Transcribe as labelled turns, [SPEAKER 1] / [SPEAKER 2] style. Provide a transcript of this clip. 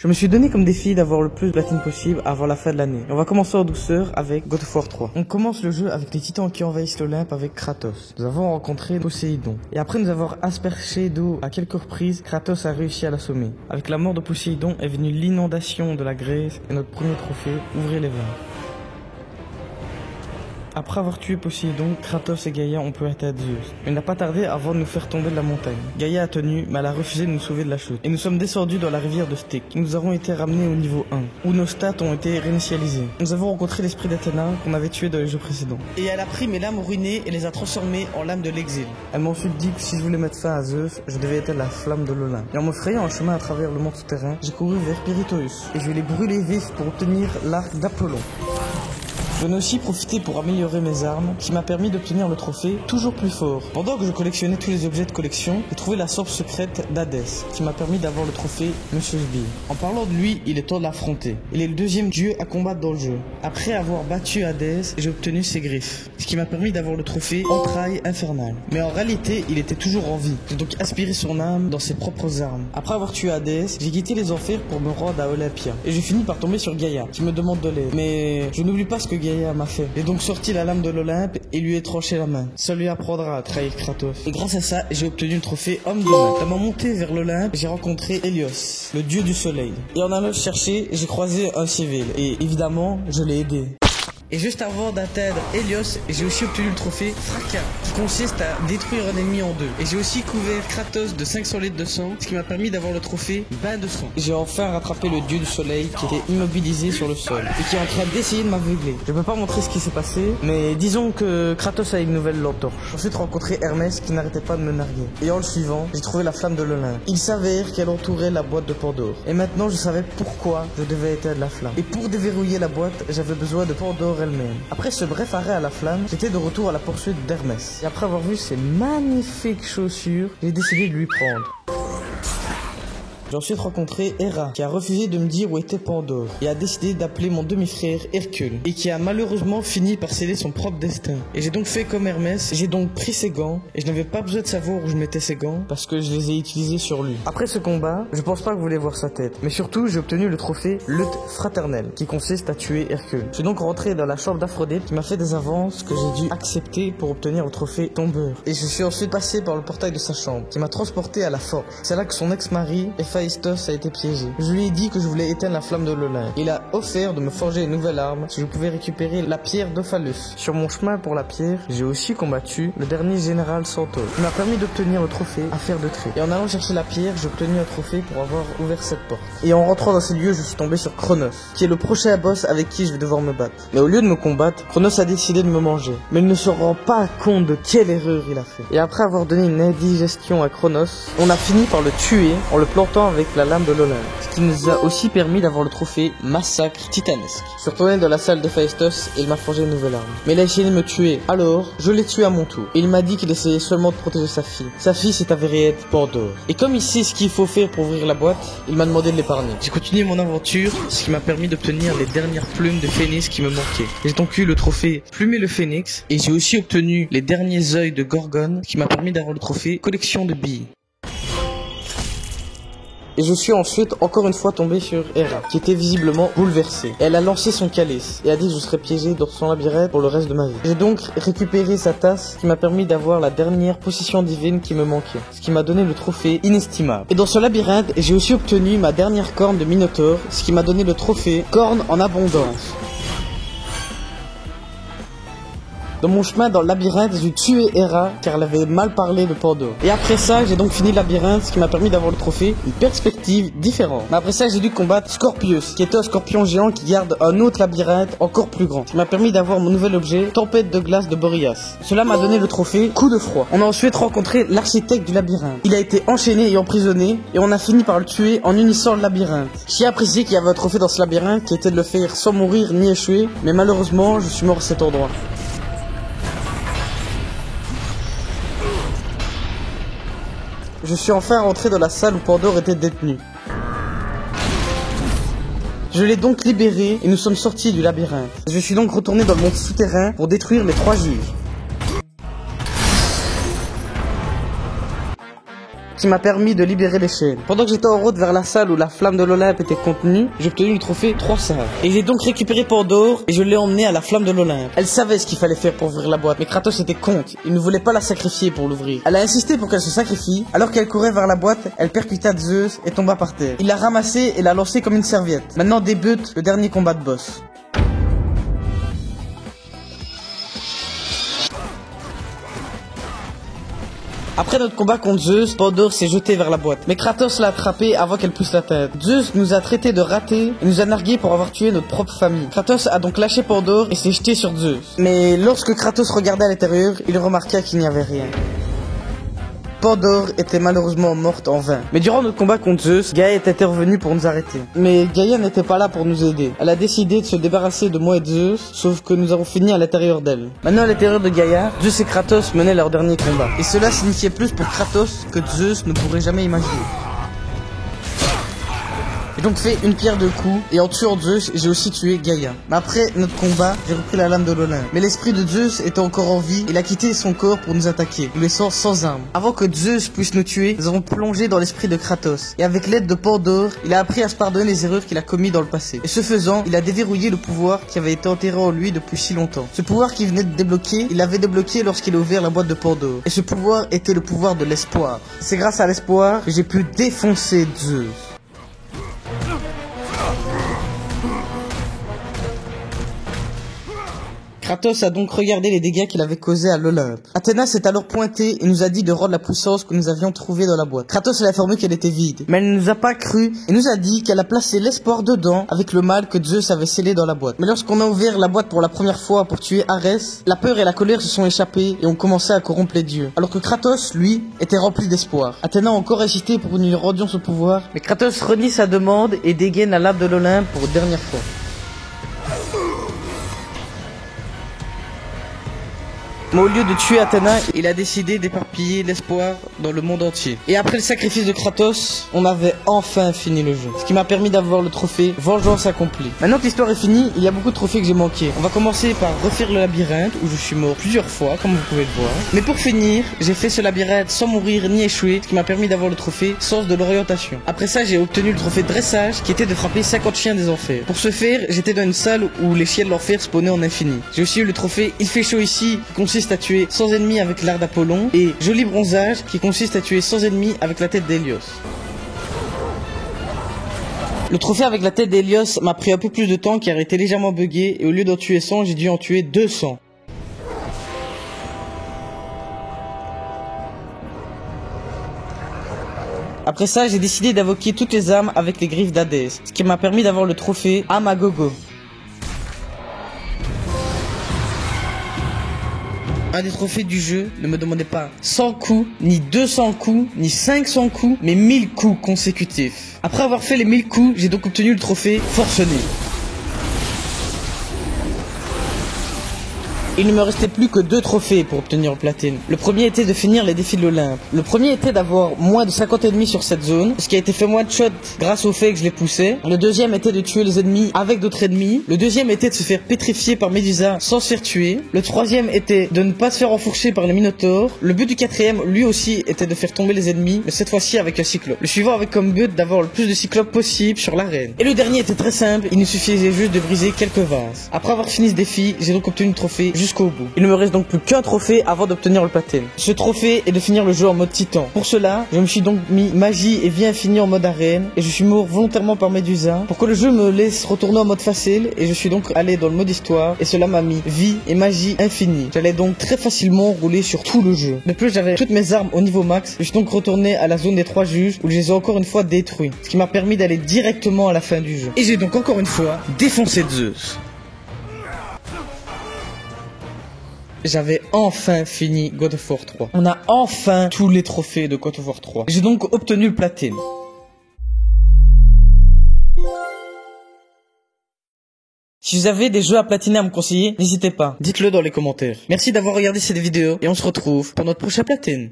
[SPEAKER 1] Je me suis donné comme défi d'avoir le plus de platine possible avant la fin de l'année. Et on va commencer en douceur avec God of War 3. On commence le jeu avec les titans qui envahissent l'Olympe avec Kratos. Nous avons rencontré Poséidon. Et après nous avoir aspergé d'eau à quelques reprises, Kratos a réussi à l'assommer. Avec la mort de Poséidon est venue l'inondation de la Grèce et notre premier trophée, ouvrez les vins. Après avoir tué Poséidon, Kratos et Gaïa ont pu atteindre Zeus. Il n'a pas tardé avant de nous faire tomber de la montagne. Gaïa a tenu, mais elle a refusé de nous sauver de la chute. Et nous sommes descendus dans la rivière de Styx. Nous avons été ramenés au niveau 1, où nos stats ont été réinitialisés. Nous avons rencontré l'esprit d'Athéna qu'on avait tué dans les jeux précédents. Et elle a pris mes lames ruinées et les a transformées en lames de l'exil. Elle m'a ensuite dit que si je voulais mettre fin à Zeus, je devais éteindre la flamme de l'Olympe. Et en me frayant un chemin à travers le monde souterrain, j'ai couru vers Pirithous. Et je vais les brûler vifs pour obtenir l'arc d'Apollon. J'en ai aussi profité pour améliorer mes armes, qui m'a permis d'obtenir le trophée toujours plus fort. Pendant que je collectionnais tous les objets de collection, j'ai trouvé la source secrète d'Hadès, qui m'a permis d'avoir le trophée Monsieur Bill. En parlant de lui, il est temps de l'affronter. Il est le deuxième dieu à combattre dans le jeu. Après avoir battu Hadès, j'ai obtenu ses griffes, ce qui m'a permis d'avoir le trophée Entrailles Infernales. Mais en réalité, il était toujours en vie. J'ai donc aspiré son âme dans ses propres armes. Après avoir tué Hadès, j'ai quitté les enfers pour me rendre à Olympia. Et j'ai fini par tomber sur Gaïa, qui me demande de l'aide. Mais je n'oublie pas ce que Gaïa m'a fait. J'ai donc sorti la lame de l'Olympe et lui ai tranché la main. Ça lui apprendra à trahir Kratos. Et grâce à ça, j'ai obtenu le trophée Homme de main. Dans ma montée vers l'Olympe, j'ai rencontré Hélios, le dieu du soleil. Et en allant le chercher, j'ai croisé un civil. Et évidemment, je l'ai aidé. Et juste avant d'atteindre Hélios, j'ai aussi obtenu le trophée Fracas, qui consiste à détruire un ennemi en deux. Et j'ai aussi couvert Kratos de 500 litres de sang, ce qui m'a permis d'avoir le trophée Bain de sang. J'ai enfin rattrapé le dieu du soleil qui était immobilisé sur le sol et qui est en train d'essayer de m'aveugler. Je peux pas montrer ce qui s'est passé, mais disons que Kratos a une nouvelle lampe torche. J'ai ensuite rencontré Hermès qui n'arrêtait pas de me narguer. Et en le suivant, j'ai trouvé la flamme de l'Olympe. Il s'avère qu'elle entourait la boîte de Pandore. Et maintenant, je savais pourquoi je devais éteindre la flamme. Et pour déverrouiller la boîte, j'avais besoin de Pandore elle-même. Après ce bref arrêt à la flamme, j'étais de retour à la poursuite d'Hermès. Et après avoir vu ses magnifiques chaussures, j'ai décidé de lui prendre. J'ai ensuite rencontré Héra, qui a refusé de me dire où était Pandore, et a décidé d'appeler mon demi-frère Hercule, et qui a malheureusement fini par sceller son propre destin. Et j'ai donc fait comme Hermès, j'ai donc pris ses gants, et je n'avais pas besoin de savoir où je mettais ses gants, parce que je les ai utilisés sur lui. Après ce combat, je pense pas que vous voulez voir sa tête, mais surtout j'ai obtenu le trophée Lutte Fraternelle, qui consiste à tuer Hercule. Je suis donc rentré dans la chambre d'Aphrodite, qui m'a fait des avances que j'ai dû accepter pour obtenir le trophée Tombeur. Et je suis ensuite passé par le portail de sa chambre, qui m'a transporté à la forge. C'est là que son ex-mari, Héphaïstos, a été piégé. Je lui ai dit que je voulais éteindre la flamme de l'Olympe. Il a offert de me forger une nouvelle arme si je pouvais récupérer la pierre d'Ophalus. Sur mon chemin pour la pierre, j'ai aussi combattu le dernier général Santos, qui m'a permis d'obtenir le trophée Affaire de trait. Et en allant chercher la pierre, j'ai obtenu un trophée pour avoir ouvert cette porte. Et en rentrant dans ces lieux, je suis tombé sur Chronos, qui est le prochain boss avec qui je vais devoir me battre. Mais au lieu de me combattre, Chronos a décidé de me manger. Mais il ne se rend pas compte de quelle erreur il a fait. Et après avoir donné une indigestion à Chronos, on a fini par le tuer en le plantant avec la lame de l'Olympe, ce qui nous a aussi permis d'avoir le trophée Massacre Titanesque. Je suis retourné dans la salle d'Héphaïstos et il m'a forgé une nouvelle arme. Mais il a essayé de me tuer, alors je l'ai tué à mon tour. Et il m'a dit qu'il essayait seulement de protéger sa fille. Sa fille s'est avérée être Pandore. Et comme il sait ce qu'il faut faire pour ouvrir la boîte, il m'a demandé de l'épargner. J'ai continué mon aventure, ce qui m'a permis d'obtenir les dernières plumes de phénix qui me manquaient. J'ai donc eu le trophée Plumer le phénix et j'ai aussi obtenu les derniers œils de Gorgone, ce qui m'a permis d'avoir le trophée Collection de billes. Et je suis ensuite encore une fois tombé sur Héra, qui était visiblement bouleversée. Et elle a lancé son calice et a dit que je serais piégé dans son labyrinthe pour le reste de ma vie. J'ai donc récupéré sa tasse qui m'a permis d'avoir la dernière possession divine qui me manquait, ce qui m'a donné le trophée Inestimable. Et dans ce labyrinthe, j'ai aussi obtenu ma dernière corne de Minotaure, ce qui m'a donné le trophée Corne en abondance. Dans mon chemin dans le labyrinthe, j'ai tué Héra car elle avait mal parlé de Pandore. Et après ça, j'ai donc fini le labyrinthe, ce qui m'a permis d'avoir le trophée Une perspective différente. Mais après ça, j'ai dû combattre Scorpius, qui était un scorpion géant qui garde un autre labyrinthe encore plus grand. Ce qui m'a permis d'avoir mon nouvel objet, Tempête de glace de Boreas. Cela m'a donné le trophée Coup de froid. On a ensuite rencontré l'architecte du labyrinthe. Il a été enchaîné et emprisonné, et on a fini par le tuer en unissant le labyrinthe. J'ai apprécié qu'il y avait un trophée dans ce labyrinthe qui était de le faire sans mourir ni échouer, mais malheureusement, je suis mort à cet endroit. Je suis enfin rentré dans la salle où Pandore était détenue. Je l'ai donc libéré et nous sommes sortis du labyrinthe. Je suis donc retourné dans le monde souterrain pour détruire les 3 juges. qui m'a permis de libérer les chaînes. Pendant que j'étais en route vers la salle où la flamme de l'Olympe était contenue, j'ai obtenu le trophée 3 sables. Et j'ai donc récupéré Pandore et je l'ai emmené à la flamme de l'Olympe. Elle savait ce qu'il fallait faire pour ouvrir la boîte, mais Kratos était contre. Il ne voulait pas la sacrifier pour l'ouvrir. Elle a insisté pour qu'elle se sacrifie. Alors qu'elle courait vers la boîte, elle percuta Zeus et tomba par terre. Il l'a ramassée et l'a lancée comme une serviette. Maintenant débute le dernier combat de boss. Après notre combat contre Zeus, Pandore s'est jeté vers la boîte. Mais Kratos l'a attrapé avant qu'elle puisse l'atteindre. Zeus nous a traités de ratés et nous a nargués pour avoir tué notre propre famille. Kratos a donc lâché Pandore et s'est jeté sur Zeus. Mais lorsque Kratos regardait à l'intérieur, il remarqua qu'il n'y avait rien. Pandore était malheureusement morte en vain. Mais durant notre combat contre Zeus, Gaïa est intervenue pour nous arrêter. Mais Gaïa n'était pas là pour nous aider. Elle a décidé de se débarrasser de moi et de Zeus, sauf que nous avons fini à l'intérieur d'elle. Maintenant à l'intérieur de Gaïa, Zeus et Kratos menaient leur dernier combat. Et cela signifiait plus pour Kratos que Zeus ne pourrait jamais imaginer. J'ai donc fait une pierre deux coups, et en tuant Zeus, j'ai aussi tué Gaïa. Mais après notre combat, j'ai repris la lame de l'Olympe. Mais l'esprit de Zeus était encore en vie, il a quitté son corps pour nous attaquer, nous laissant sans armes. Avant que Zeus puisse nous tuer, nous avons plongé dans l'esprit de Kratos. Et avec l'aide de Pandore, il a appris à se pardonner les erreurs qu'il a commises dans le passé. Et ce faisant, il a déverrouillé le pouvoir qui avait été enterré en lui depuis si longtemps. Ce pouvoir qu'il venait de débloquer, il l'avait débloqué lorsqu'il a ouvert la boîte de Pandore. Et ce pouvoir était le pouvoir de l'espoir. C'est grâce à l'espoir que j'ai pu défoncer Zeus. Kratos a donc regardé les dégâts qu'il avait causés à l'Olympe. Athéna s'est alors pointée et nous a dit de rendre la puissance que nous avions trouvée dans la boîte. Kratos a informé qu'elle était vide, mais elle ne nous a pas cru et nous a dit qu'elle a placé l'espoir dedans avec le mal que Zeus avait scellé dans la boîte. Mais lorsqu'on a ouvert la boîte pour la première fois pour tuer Arès, la peur et la colère se sont échappées et ont commencé à corrompre les dieux. Alors que Kratos, lui, était rempli d'espoir. Athéna a encore insisté pour que nous lui rendions son pouvoir, mais Kratos renie sa demande et dégaine la lame de l'Olympe pour une dernière fois. Mais au lieu de tuer Athéna, il a décidé d'éparpiller l'espoir dans le monde entier. Et après le sacrifice de Kratos, on avait enfin fini le jeu. Ce qui m'a permis d'avoir le trophée Vengeance accomplie. Maintenant que l'histoire est finie, il y a beaucoup de trophées que j'ai manqués. On va commencer par refaire le labyrinthe, où je suis mort plusieurs fois, comme vous pouvez le voir. Mais pour finir, j'ai fait ce labyrinthe sans mourir ni échouer, ce qui m'a permis d'avoir le trophée Sens de l'orientation. Après ça, j'ai obtenu le trophée Dressage, qui était de frapper 50 chiens des enfers. Pour ce faire, j'étais dans une salle où les chiens de l'enfer spawnaient en infini. J'ai aussi eu le trophée Il fait chaud ici, qui consiste à tuer 100 ennemis avec l'art d'Apollon, et Joli bronzage qui consiste à tuer 100 ennemis avec la tête d'Hélios. Le trophée avec la tête d'Hélios m'a pris un peu plus de temps car il était légèrement buggé et au lieu d'en tuer 100, j'ai dû en tuer 200. Après ça, j'ai décidé d'invoquer toutes les âmes avec les griffes d'Hadès, ce qui m'a permis d'avoir le trophée Âme à gogo. Un des trophées du jeu, ne me demandez pas 100 coups, ni 200 coups, ni 500 coups, mais 1000 coups consécutifs. Après avoir fait les 1000 coups, j'ai donc obtenu le trophée Forcené. Il ne me restait plus que 2 trophées pour obtenir le platine. Le premier était de finir les défis de l'Olympe. Le premier était d'avoir moins de 50 ennemis sur cette zone, ce qui a été fait one shot grâce au fait que je les poussais. Le deuxième était de tuer les ennemis avec d'autres ennemis. Le deuxième était de se faire pétrifier par Médusa sans se faire tuer. Le troisième était de ne pas se faire enfourcher par les Minotaures. Le but du quatrième, lui aussi, était de faire tomber les ennemis, mais cette fois-ci avec un cyclope. Le suivant avait comme but d'avoir le plus de cyclopes possible sur l'arène. Et le dernier était très simple, il nous suffisait juste de briser quelques vases. Après avoir fini ce défi, j'ai donc obtenu le trophée jusqu'au bout. Il ne me reste donc plus qu'un trophée avant d'obtenir le platine. Ce trophée est de finir le jeu en mode titan. Pour cela, je me suis donc mis magie et vie infinie en mode arène et je suis mort volontairement par Médusa pour que le jeu me laisse retourner en mode facile et je suis donc allé dans le mode histoire et cela m'a mis vie et magie infinie. J'allais donc très facilement rouler sur tout le jeu. De plus, j'avais toutes mes armes au niveau max. Je suis donc retourné à la zone des 3 juges où je les ai encore une fois détruits, ce qui m'a permis d'aller directement à la fin du jeu. Et j'ai donc encore une fois défoncé Zeus. J'avais enfin fini God of War 3. On a enfin tous les trophées de God of War 3. J'ai donc obtenu le platine. Si vous avez des jeux à platiner à me conseiller, n'hésitez pas. Dites-le dans les commentaires. Merci d'avoir regardé cette vidéo et on se retrouve pour notre prochain platine.